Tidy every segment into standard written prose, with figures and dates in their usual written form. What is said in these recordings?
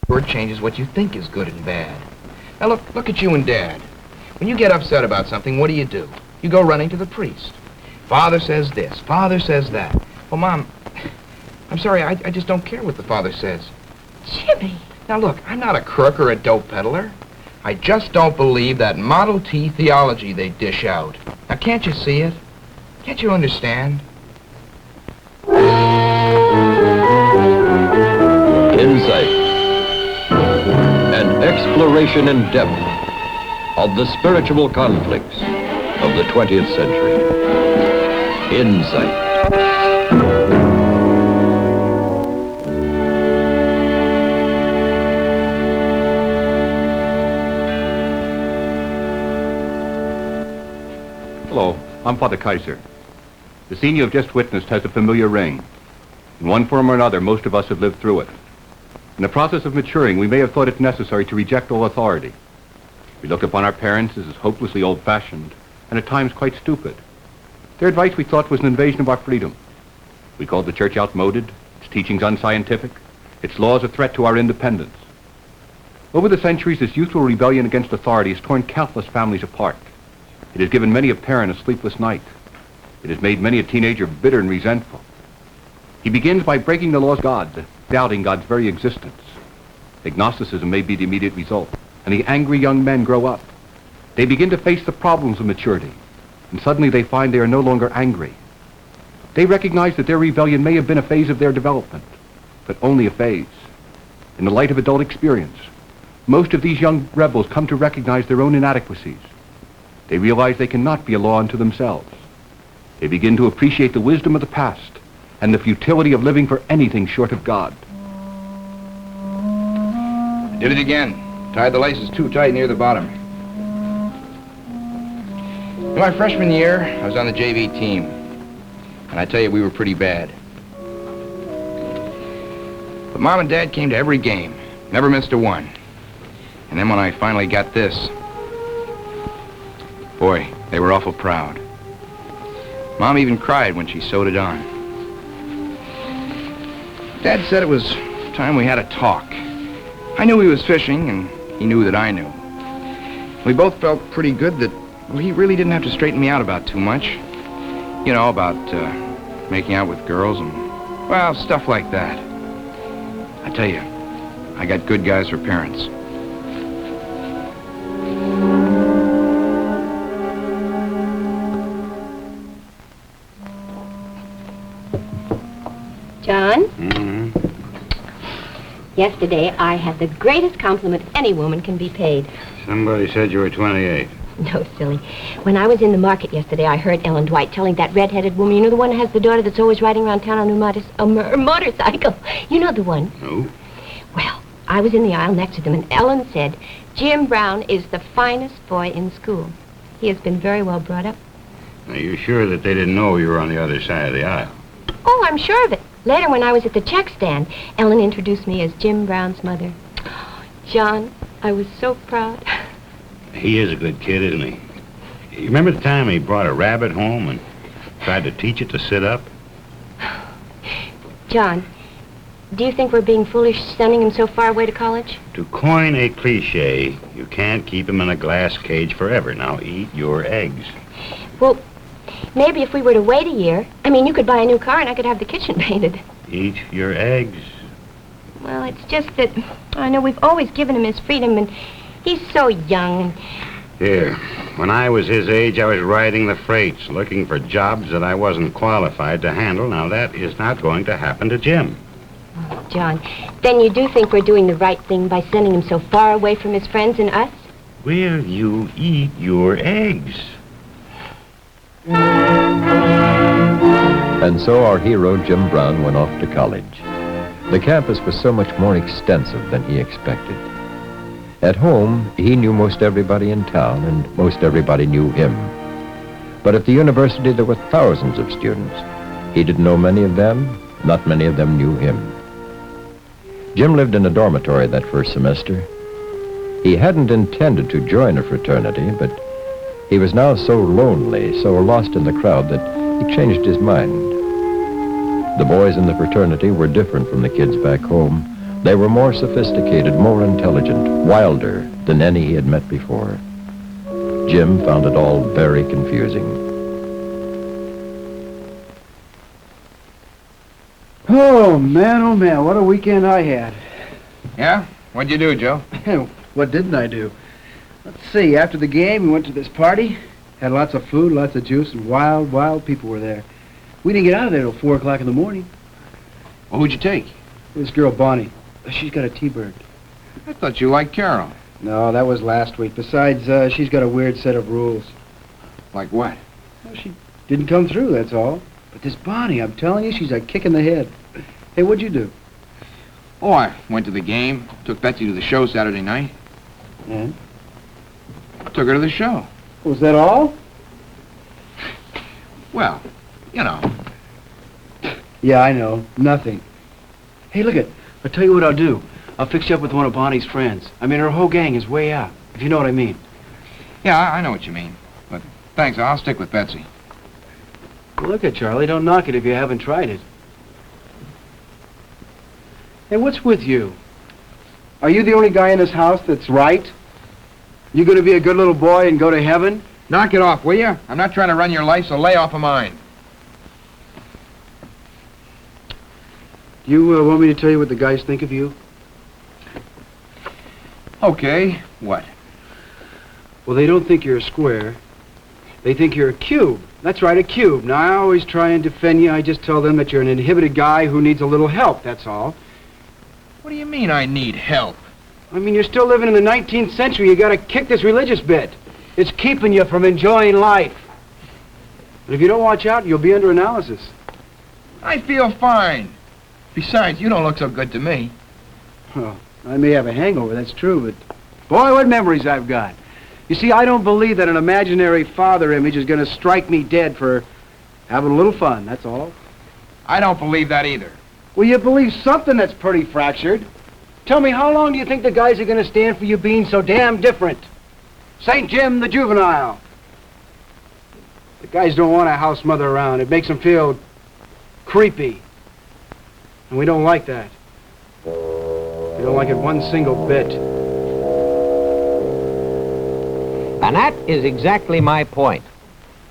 word changes what you think is good and bad. Now look at you and Dad. When you get upset about something, what do? You go running to the priest. Father says this, Father says that. Well, Mom, I'm sorry, I just don't care what the Father says. Jimmy! Now look, I'm not a crook or a dope peddler. I just don't believe that Model T theology they dish out. Now, can't you see it? Can't you understand? Insight. An exploration in depth of the spiritual conflicts of the 20th century. Insight. Hello, I'm Father Kieser. The scene you have just witnessed has a familiar ring. In one form or another, most of us have lived through it. In the process of maturing, we may have thought it necessary to reject all authority. We look upon our parents as hopelessly old-fashioned and at times quite stupid. Their advice we thought was an invasion of our freedom. We called the church outmoded, its teachings unscientific, its laws a threat to our independence. Over the centuries, this youthful rebellion against authority has torn countless families apart. It has given many a parent a sleepless night. It has made many a teenager bitter and resentful. He begins by breaking the laws of God, doubting God's very existence. Agnosticism may be the immediate result, and the angry young men grow up. They begin to face the problems of maturity, and suddenly they find they are no longer angry. They recognize that their rebellion may have been a phase of their development, but only a phase. In the light of adult experience, most of these young rebels come to recognize their own inadequacies. They realize they cannot be a law unto themselves. They begin to appreciate the wisdom of the past and the futility of living for anything short of God. I did it again. Tied the laces too tight near the bottom. In my freshman year, I was on the JV team. And I tell you, we were pretty bad. But Mom and Dad came to every game. Never missed a one. And then when I finally got this, boy, they were awful proud. Mom even cried when she sewed it on. Dad said it was time we had a talk. I knew he was fishing, and he knew that I knew. We both felt pretty good that, well, he really didn't have to straighten me out about too much. You know, about making out with girls and, well, stuff like that. I tell you, I got good guys for parents. John? Mm-hmm. Yesterday, I had the greatest compliment any woman can be paid. Somebody said you were 28. No, silly. When I was in the market yesterday, I heard Ellen Dwight telling that red-headed woman, you know the one that has the daughter that's always riding around town on a motorcycle? You know the one. No. Well, I was in the aisle next to them, and Ellen said, Jim Brown is the finest boy in school. He has been very well brought up. Are you sure that they didn't know you were on the other side of the aisle? Oh, I'm sure of it. Later, when I was at the check stand, Ellen introduced me as Jim Brown's mother. John, I was so proud. He is a good kid, isn't he? You remember the time he brought a rabbit home and tried to teach it to sit up? John, do you think we're being foolish sending him so far away to college? To coin a cliche, you can't keep him in a glass cage forever. Now eat your eggs. Well, maybe if we were to wait a year, you could buy a new car and I could have the kitchen painted. Eat your eggs. Well, it's just that I know we've always given him his freedom, and he's so young. Here, when I was his age, I was riding the freights, looking for jobs that I wasn't qualified to handle. Now, that is not going to happen to Jim. Oh, John, then you do think we're doing the right thing by sending him so far away from his friends and us? Will you eat your eggs? And so our hero, Jim Brown, went off to college. The campus was so much more extensive than he expected. At home, he knew most everybody in town, and most everybody knew him. But at the university, there were thousands of students. He didn't know many of them. Not many of them knew him. Jim lived in a dormitory that first semester. He hadn't intended to join a fraternity, but he was now so lonely, so lost in the crowd, that he changed his mind. The boys in the fraternity were different from the kids back home. They were more sophisticated, more intelligent, wilder than any he had met before. Jim found it all very confusing. Oh, man, what a weekend I had. Yeah? What'd you do, Joe? What didn't I do? Let's see, after the game, we went to this party, had lots of food, lots of juice, and wild people were there. We didn't get out of there till 4 o'clock in the morning. Well, who'd you take? This girl, Bonnie. She's got a T-bird. I thought you liked Carol. No, that was last week. Besides, she's got a weird set of rules. Like what? Well, she didn't come through, that's all. But this Bonnie, I'm telling you, she's a kick in the head. Hey, what'd you do? Oh, I went to the game, took Betsy to the show Saturday night. And? Took her to the show. Was that all? Well, you know. Yeah, I know. Nothing. Hey, look it. I'll tell you what I'll do. I'll fix you up with one of Bonnie's friends. I mean, her whole gang is way out, if you know what I mean. Yeah, I know what you mean. But thanks, I'll stick with Betsy. Look at Charlie. Don't knock it if you haven't tried it. Hey, what's with you? Are you the only guy in this house that's right? You gonna be a good little boy and go to heaven? Knock it off, will you? I'm not trying to run your life, so lay off of mine. You want me to tell you what the guys think of you? Okay, what? Well, they don't think you're a square. They think you're a cube. That's right, a cube. Now, I always try and defend you. I just tell them that you're an inhibited guy who needs a little help, that's all. What do you mean I need help? I mean, you're still living in the 19th century. You gotta kick this religious bit. It's keeping you from enjoying life. And if you don't watch out, you'll be under analysis. I feel fine. Besides, you don't look so good to me. Well, I may have a hangover, that's true, but boy, what memories I've got. You see, I don't believe that an imaginary father image is gonna strike me dead for having a little fun, that's all. I don't believe that either. Well, you believe something that's pretty fractured. Tell me, how long do you think the guys are gonna stand for you being so damn different? St. Jim the Juvenile. The guys don't want a house mother around. It makes them feel creepy. And we don't like that. We don't like it one single bit. And that is exactly my point.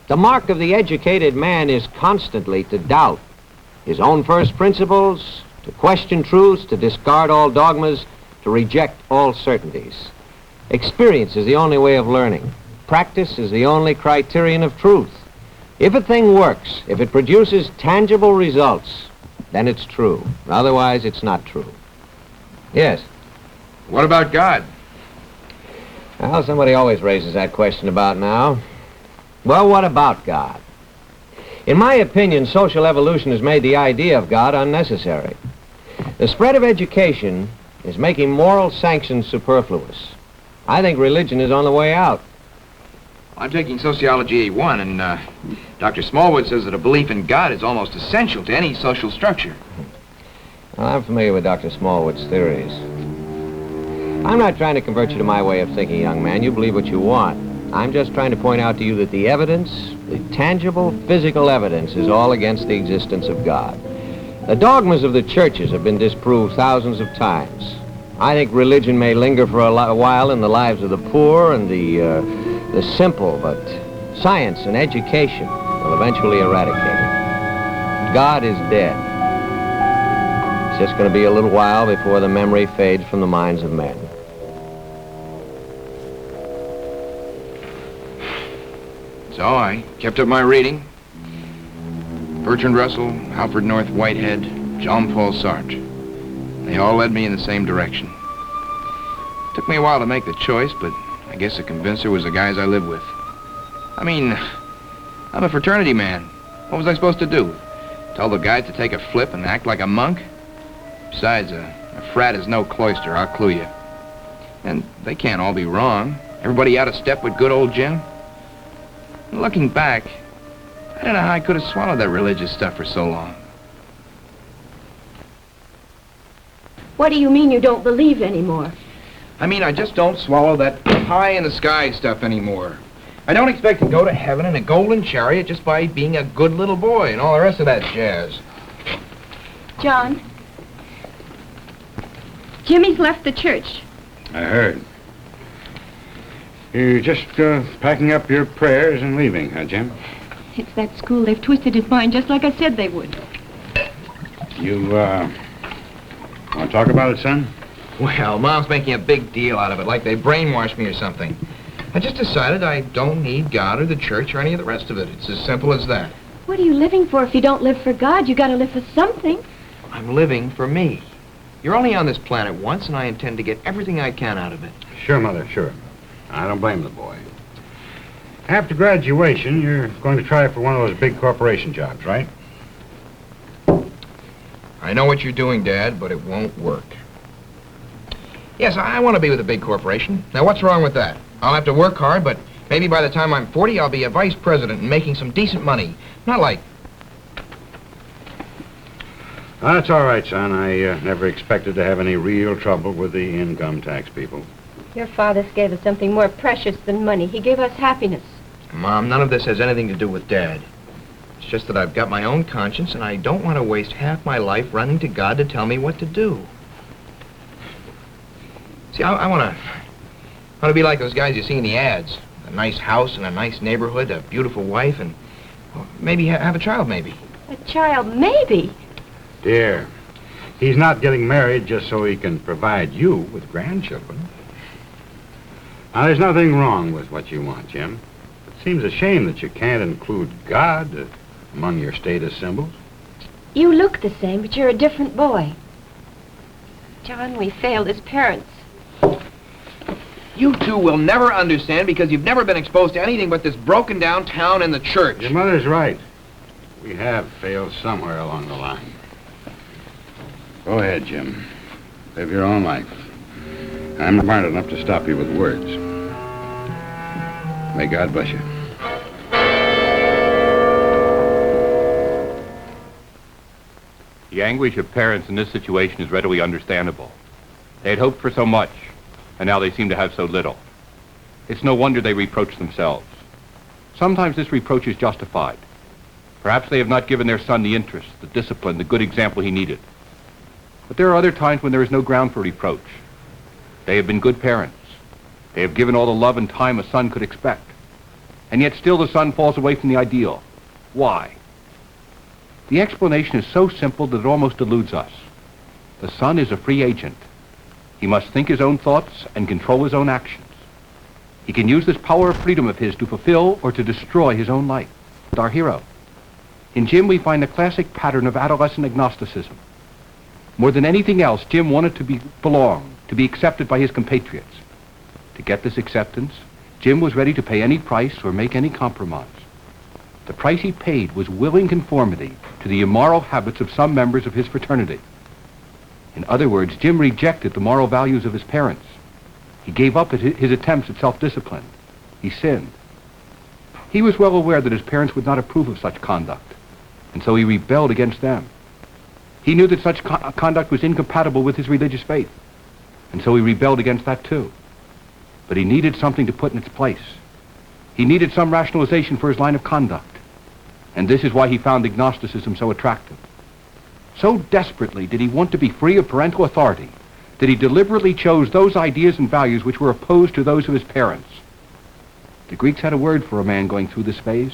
The mark of the educated man is constantly to doubt his own first principles, to question truths, to discard all dogmas, to reject all certainties. Experience is the only way of learning. Practice is the only criterion of truth. If a thing works, if it produces tangible results, then it's true. Otherwise, it's not true. Yes? What about God? Well, somebody always raises that question about now. Well, what about God? In my opinion, social evolution has made the idea of God unnecessary. The spread of education is making moral sanctions superfluous. I think religion is on the way out. I'm taking Sociology A1, and Dr. Smallwood says that a belief in God is almost essential to any social structure. Well, I'm familiar with Dr. Smallwood's theories. I'm not trying to convert you to my way of thinking, young man. You believe what you want. I'm just trying to point out to you that the evidence, the tangible, physical evidence, is all against the existence of God. The dogmas of the churches have been disproved thousands of times. I think religion may linger for a while in the lives of the poor and the simple, but science and education will eventually eradicate it. God is dead. It's just going to be a little while before the memory fades from the minds of men. So I kept up my reading. Bertrand Russell, Alfred North Whitehead, John Paul Sartre. They all led me in the same direction. Took me a while to make the choice, but I guess the convincer was the guys I live with. I mean, I'm a fraternity man. What was I supposed to do? Tell the guys to take a flip and act like a monk? Besides, a frat is no cloister, I'll clue you. And they can't all be wrong. Everybody out of step with good old Jim? Looking back, I don't know how I could have swallowed that religious stuff for so long. What do you mean you don't believe anymore? I mean, I just don't swallow that pie-in-the-sky stuff anymore. I don't expect to go to heaven in a golden chariot just by being a good little boy and all the rest of that jazz. John? Jimmy's left the church. I heard. You're just packing up your prayers and leaving, huh, Jim? It's that school. They've twisted his mind just like I said they would. You, want to talk about it, son? Well, Mom's making a big deal out of it, like they brainwashed me or something. I just decided I don't need God or the church or any of the rest of it. It's as simple as that. What are you living for if you don't live for God? You gotta live for something. I'm living for me. You're only on this planet once, and I intend to get everything I can out of it. Sure, Mother, sure. I don't blame the boy. After graduation, you're going to try for one of those big corporation jobs, right? I know what you're doing, Dad, but it won't work. Yes, I want to be with a big corporation. Now, what's wrong with that? I'll have to work hard, but maybe by the time I'm 40, I'll be a vice president and making some decent money. Not like... That's all right, son. I never expected to have any real trouble with the income tax people. Your father gave us something more precious than money. He gave us happiness. Mom, none of this has anything to do with Dad. It's just that I've got my own conscience, and I don't want to waste half my life running to God to tell me what to do. See, I want to be like those guys you see in the ads. A nice house and a nice neighborhood, a beautiful wife, and well, maybe have a child, maybe. A child, maybe? Dear, he's not getting married just so he can provide you with grandchildren. Now, there's nothing wrong with what you want, Jim. It seems a shame that you can't include God among your status symbols. You look the same, but you're a different boy. John, we failed as parents. You two will never understand because you've never been exposed to anything but this broken down town and the church. Your mother's right. We have failed somewhere along the line. Go ahead, Jim. Live your own life. I'm smart enough to stop you with words. May God bless you. The anguish of parents in this situation is readily understandable. They had hoped for so much, and now they seem to have so little. It's no wonder they reproach themselves. Sometimes this reproach is justified. Perhaps they have not given their son the interest, the discipline, the good example he needed. But there are other times when there is no ground for reproach. They have been good parents. They have given all the love and time a son could expect. And yet still the son falls away from the ideal. Why? The explanation is so simple that it almost eludes us. The son is a free agent. He must think his own thoughts and control his own actions. He can use this power of freedom of his to fulfill or to destroy his own life. Our hero. In Jim, we find the classic pattern of adolescent agnosticism. More than anything else, Jim wanted to belong, to be accepted by his compatriots. To get this acceptance, Jim was ready to pay any price or make any compromise. The price he paid was willing conformity to the immoral habits of some members of his fraternity. In other words, Jim rejected the moral values of his parents. He gave up his attempts at self-discipline. He sinned. He was well aware that his parents would not approve of such conduct, and so he rebelled against them. He knew that such conduct was incompatible with his religious faith, and so he rebelled against that too. But he needed something to put in its place. He needed some rationalization for his line of conduct, and this is why he found agnosticism so attractive. So desperately did he want to be free of parental authority that he deliberately chose those ideas and values which were opposed to those of his parents. The Greeks had a word for a man going through this phase.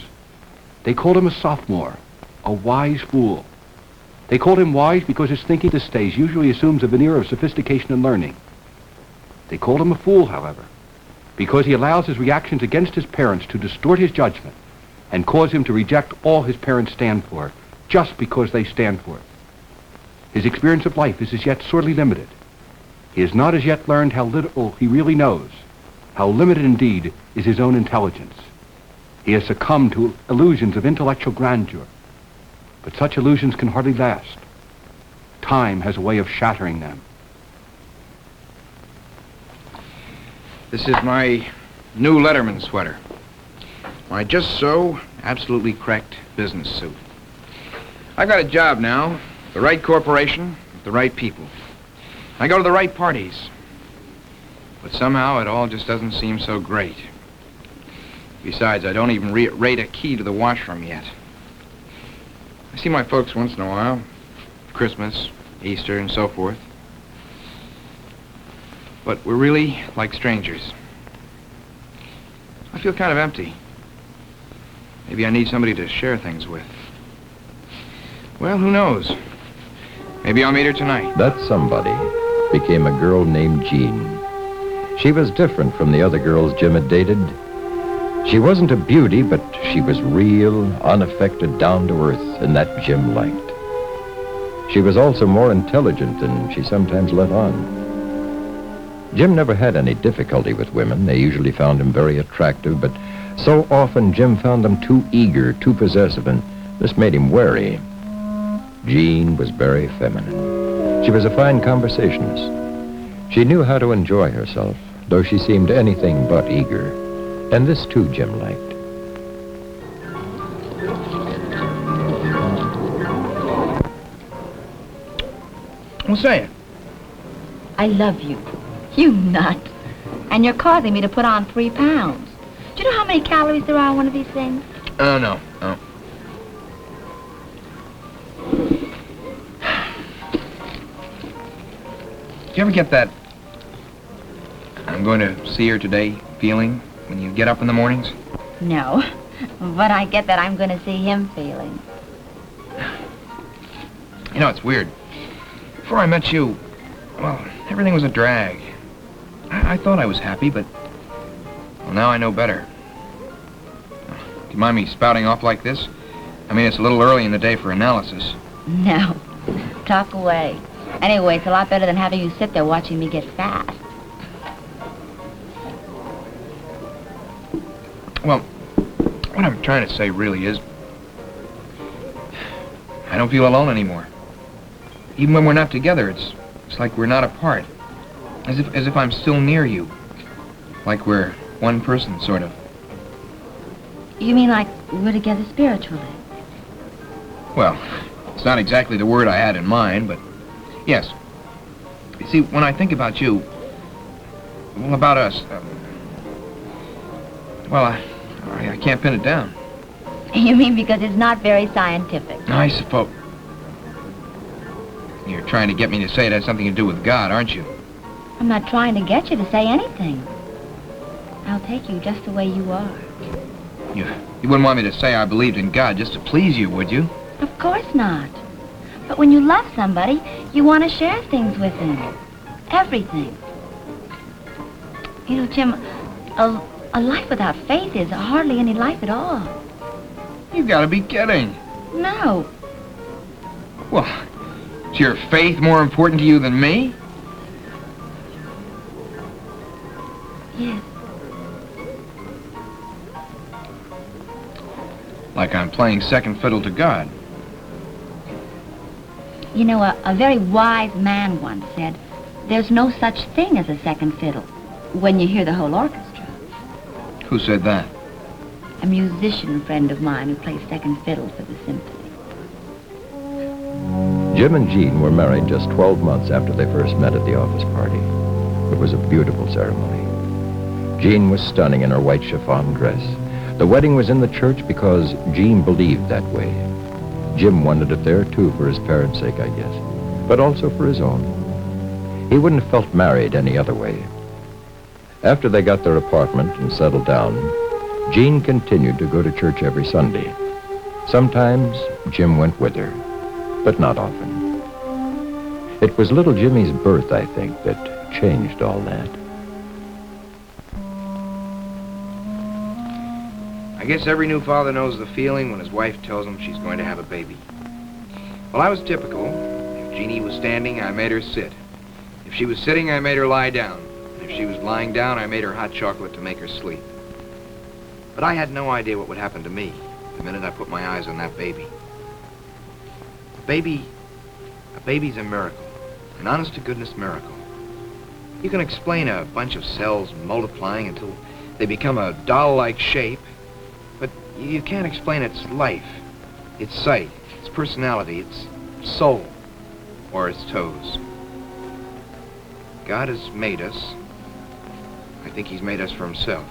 They called him a sophomore, a wise fool. They called him wise because his thinking at this stage usually assumes a veneer of sophistication and learning. They called him a fool, however, because he allows his reactions against his parents to distort his judgment and cause him to reject all his parents stand for, just because they stand for it. His experience of life is as yet sorely limited. He has not as yet learned how little he really knows, how limited indeed is his own intelligence. He has succumbed to illusions of intellectual grandeur, but such illusions can hardly last. Time has a way of shattering them. This is my new Letterman sweater. My just so absolutely correct business suit. I've got a job now, the right corporation, with the right people. I go to the right parties. But somehow it all just doesn't seem so great. Besides, I don't even rate a key to the washroom yet. I see my folks once in a while. Christmas, Easter, and so forth. But we're really like strangers. I feel kind of empty. Maybe I need somebody to share things with. Well, who knows? Maybe I'll meet her tonight. That somebody became a girl named Jean. She was different from the other girls Jim had dated. She wasn't a beauty, but she was real, unaffected, down to earth, and that Jim liked. She was also more intelligent than she sometimes let on. Jim never had any difficulty with women. They usually found him very attractive, but so often Jim found them too eager, too possessive, and this made him wary. Jean was very feminine. She was a fine conversationalist. She knew how to enjoy herself, though she seemed anything but eager. And this, too, Jim liked. Well, say it. I love you. You nut. And you're causing me to put on 3 pounds. Do you know how many calories there are on one of these things? Oh, no. Oh. Do you ever get that I'm going to see her today feeling when you get up in the mornings? No. But I get that I'm going to see him feeling. You know, it's weird. Before I met you, well, everything was a drag. I thought I was happy, but well, now I know better. Do you mind me spouting off like this? I mean, it's a little early in the day for analysis. No. Talk away. Anyway, it's a lot better than having you sit there watching me get fat. Well, what I'm trying to say really is I don't feel alone anymore. Even when we're not together, it's like we're not apart. As if I'm still near you. Like we're one person, sort of. You mean like we're together spiritually? Well, it's not exactly the word I had in mind, but yes. You see, when I think about you, well, about us, well, I can't pin it down. You mean because it's not very scientific? I suppose. You're trying to get me to say it has something to do with God, aren't you? I'm not trying to get you to say anything. I'll take you just the way you are. You wouldn't want me to say I believed in God just to please you, would you? Of course not. But when you love somebody, you want to share things with them. Everything. You know, Jim, a life without faith is hardly any life at all. You've got to be kidding. No. Well, is your faith more important to you than me? Yes. Like I'm playing second fiddle to God. You know, a very wise man once said, there's no such thing as a second fiddle when you hear the whole orchestra. Who said that? A musician friend of mine who plays second fiddle for the symphony. Jim and Jean were married just 12 months after they first met at the office party. It was a beautiful ceremony. Jean was stunning in her white chiffon dress. The wedding was in the church because Jean believed that way. Jim wanted it there, too, for his parents' sake, I guess, but also for his own. He wouldn't have felt married any other way. After they got their apartment and settled down, Jean continued to go to church every Sunday. Sometimes Jim went with her, but not often. It was little Jimmy's birth, I think, that changed all that. I guess every new father knows the feeling when his wife tells him she's going to have a baby. Well, I was typical. If Jeannie was standing, I made her sit. If she was sitting, I made her lie down. If she was lying down, I made her hot chocolate to make her sleep. But I had no idea what would happen to me the minute I put my eyes on that baby. A baby's a miracle, an honest-to-goodness miracle. You can explain a bunch of cells multiplying until they become a doll-like shape, but you can't explain its life, its sight, its personality, its soul, or its toes. God has made us. I think he's made us for himself.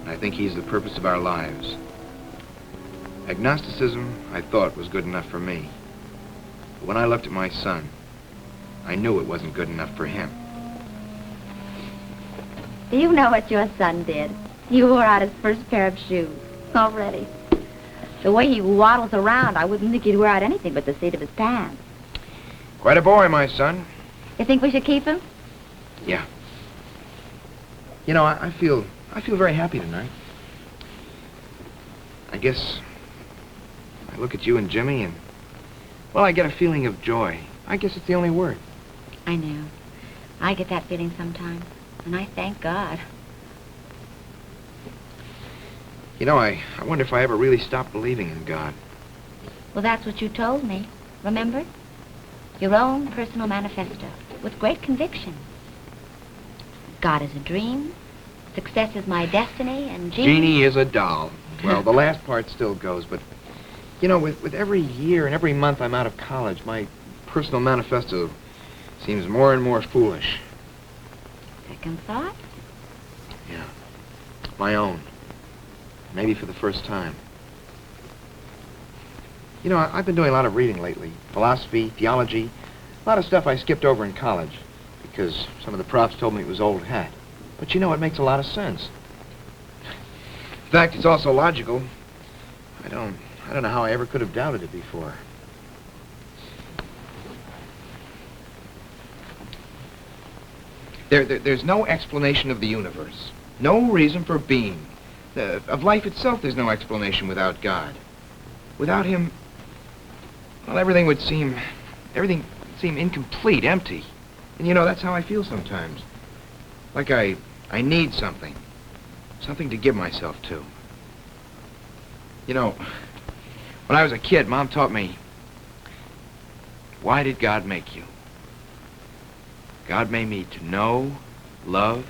And I think he's the purpose of our lives. Agnosticism, I thought, was good enough for me. But when I looked at my son, I knew it wasn't good enough for him. Do you know what your son did? He wore out his first pair of shoes already. The way he waddles around, I wouldn't think he'd wear out anything but the seat of his pants. Quite a boy, my son. You think we should keep him? Yeah. You know, I feel very happy tonight. I guess I look at you and Jimmy and, well, I get a feeling of joy. I guess it's the only word. I know. I get that feeling sometimes, and I thank God. You know, I wonder if I ever really stopped believing in God. Well, that's what you told me. Remember? Your own personal manifesto, with great conviction. God is a dream, success is my destiny, and Jeannie is a doll. Well, the last part still goes, but, you know, with every year and every month I'm out of college, my personal manifesto seems more and more foolish. Second thought? Yeah. My own. Maybe for the first time. You know, I've been doing a lot of reading lately. Philosophy, theology, a lot of stuff I skipped over in college because some of the profs told me it was old hat. But you know, it makes a lot of sense. In fact, it's also logical. I don't know how I ever could have doubted it before. There's no explanation of the universe. No reason for being. Of life itself, there's no explanation without God. Without him, well, everything would seem incomplete, empty. And you know, that's how I feel sometimes. Like I need something. Something to give myself to. You know, when I was a kid, Mom taught me, why did God make you? God made me to know, love,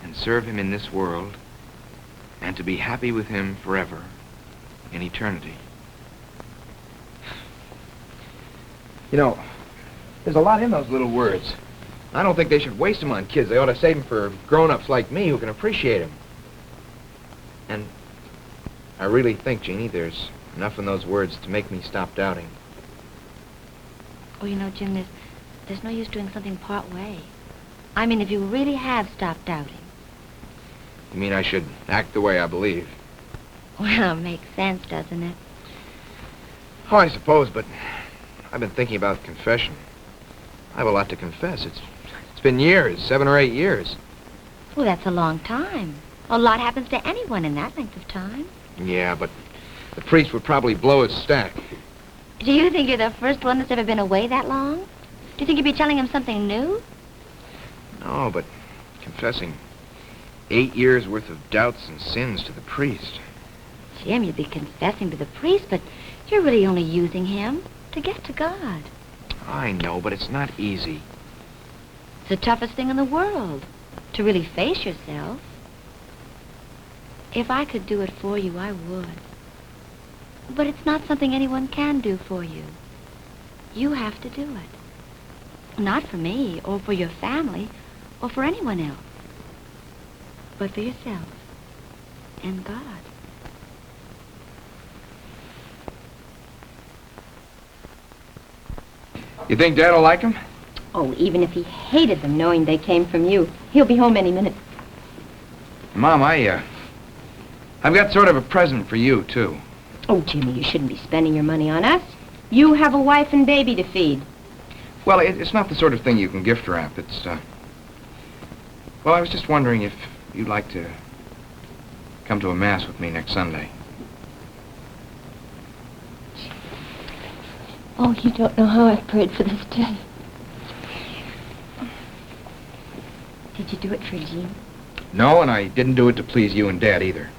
and serve him in this world, and to be happy with him forever, in eternity. You know, there's a lot in those little words. I don't think they should waste them on kids. They ought to save them for grown-ups like me who can appreciate them. And I really think, Jeannie, there's enough in those words to make me stop doubting. Oh, you know, Jim, there's no use doing something part way. I mean, if you really have stopped doubting. You mean I should act the way I believe? Well, it makes sense, doesn't it? Oh, I suppose, but I've been thinking about confession. I have a lot to confess. It's been years, 7 or 8 years. Well, that's a long time. A lot happens to anyone in that length of time. Yeah, but the priest would probably blow his stack. Do you think you're the first one that's ever been away that long? Do you think you'd be telling him something new? No, but confessing 8 years' worth of doubts and sins to the priest. Jim, you'd be confessing to the priest, but you're really only using him to get to God. I know, but it's not easy. It's the toughest thing in the world, to really face yourself. If I could do it for you, I would. But it's not something anyone can do for you. You have to do it. Not for me, or for your family, or for anyone else. But for yourself and God. You think Dad will like him? Oh, even if he hated them, knowing they came from you. He'll be home any minute. Mom, I've got sort of a present for you, too. Oh, Jimmy, you shouldn't be spending your money on us. You have a wife and baby to feed. Well, it's not the sort of thing you can gift wrap. It's, well, I was just wondering if you'd like to come to a Mass with me next Sunday. Oh, you don't know how I've prayed for this day. Did you do it for Jean? No, and I didn't do it to please you and Dad either.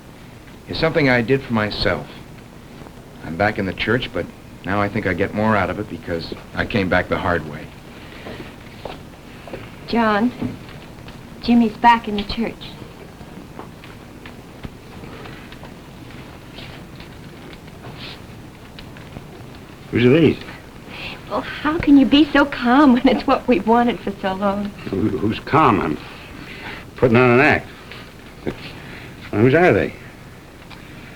It's something I did for myself. I'm back in the church, but now I think I get more out of it because I came back the hard way. John, Jimmy's back in the church. Who's these? Oh, how can you be so calm when it's what we've wanted for so long? Who's calm? I'm putting on an act. Whose are they?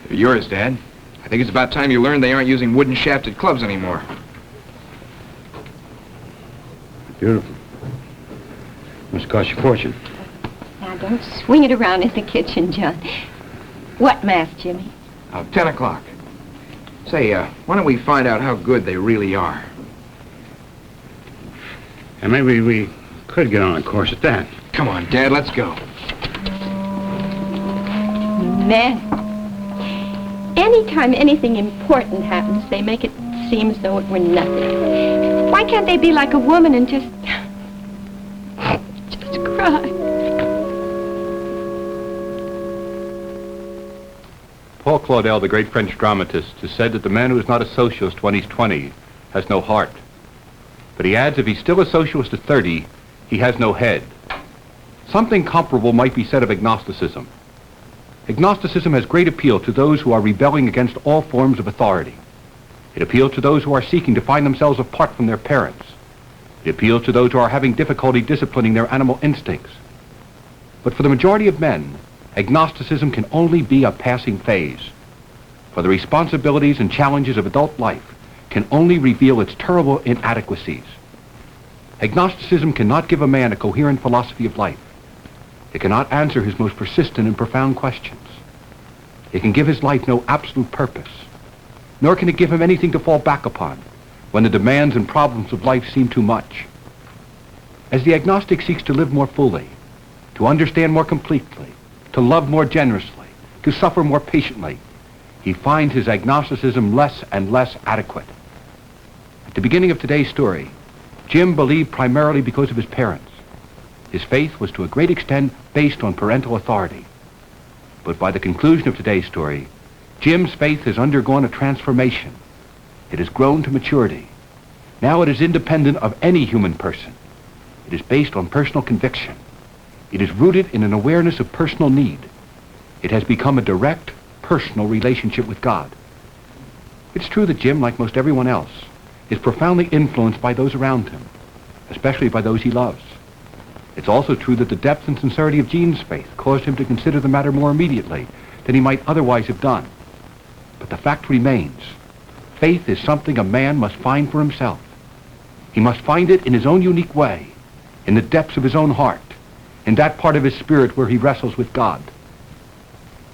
They're yours, Dad. I think it's about time you learned they aren't using wooden shafted clubs anymore. Beautiful. Must cost you a fortune. Now, don't swing it around in the kitchen, John. What mass, Jimmy? 10 o'clock. Say, why don't we find out how good they really are? And maybe we could get on a course at that. Come on, Dad, let's go. Man, anytime anything important happens, they make it seem as though it were nothing. Why can't they be like a woman and just cry? Paul Claudel, the great French dramatist, has said that the man who is not a socialist when he's 20 has no heart. But he adds if he's still a socialist at 30, he has no head. Something comparable might be said of agnosticism. Agnosticism has great appeal to those who are rebelling against all forms of authority. It appeals to those who are seeking to find themselves apart from their parents. It appeals to those who are having difficulty disciplining their animal instincts. But for the majority of men, agnosticism can only be a passing phase. For the responsibilities and challenges of adult life can only reveal its terrible inadequacies. Agnosticism cannot give a man a coherent philosophy of life. It cannot answer his most persistent and profound questions. It can give his life no absolute purpose, nor can it give him anything to fall back upon when the demands and problems of life seem too much. As the agnostic seeks to live more fully, to understand more completely, to love more generously, to suffer more patiently, he finds his agnosticism less and less adequate. At the beginning of today's story, Jim believed primarily because of his parents. His faith was to a great extent based on parental authority. But by the conclusion of today's story, Jim's faith has undergone a transformation. It has grown to maturity. Now it is independent of any human person. It is based on personal conviction. It is rooted in an awareness of personal need. It has become a direct, personal relationship with God. It's true that Jim, like most everyone else, is profoundly influenced by those around him, especially by those he loves. It's also true that the depth and sincerity of Jean's faith caused him to consider the matter more immediately than he might otherwise have done. But the fact remains, faith is something a man must find for himself. He must find it in his own unique way, in the depths of his own heart, in that part of his spirit where he wrestles with God.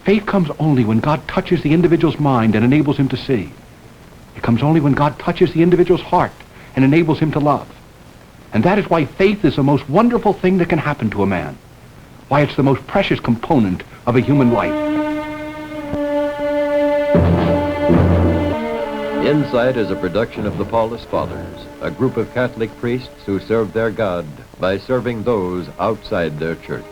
Faith comes only when God touches the individual's mind and enables him to see. It comes only when God touches the individual's heart and enables him to love. And that is why faith is the most wonderful thing that can happen to a man. Why it's the most precious component of a human life. Insight is a production of the Paulist Fathers, a group of Catholic priests who serve their God by serving those outside their church.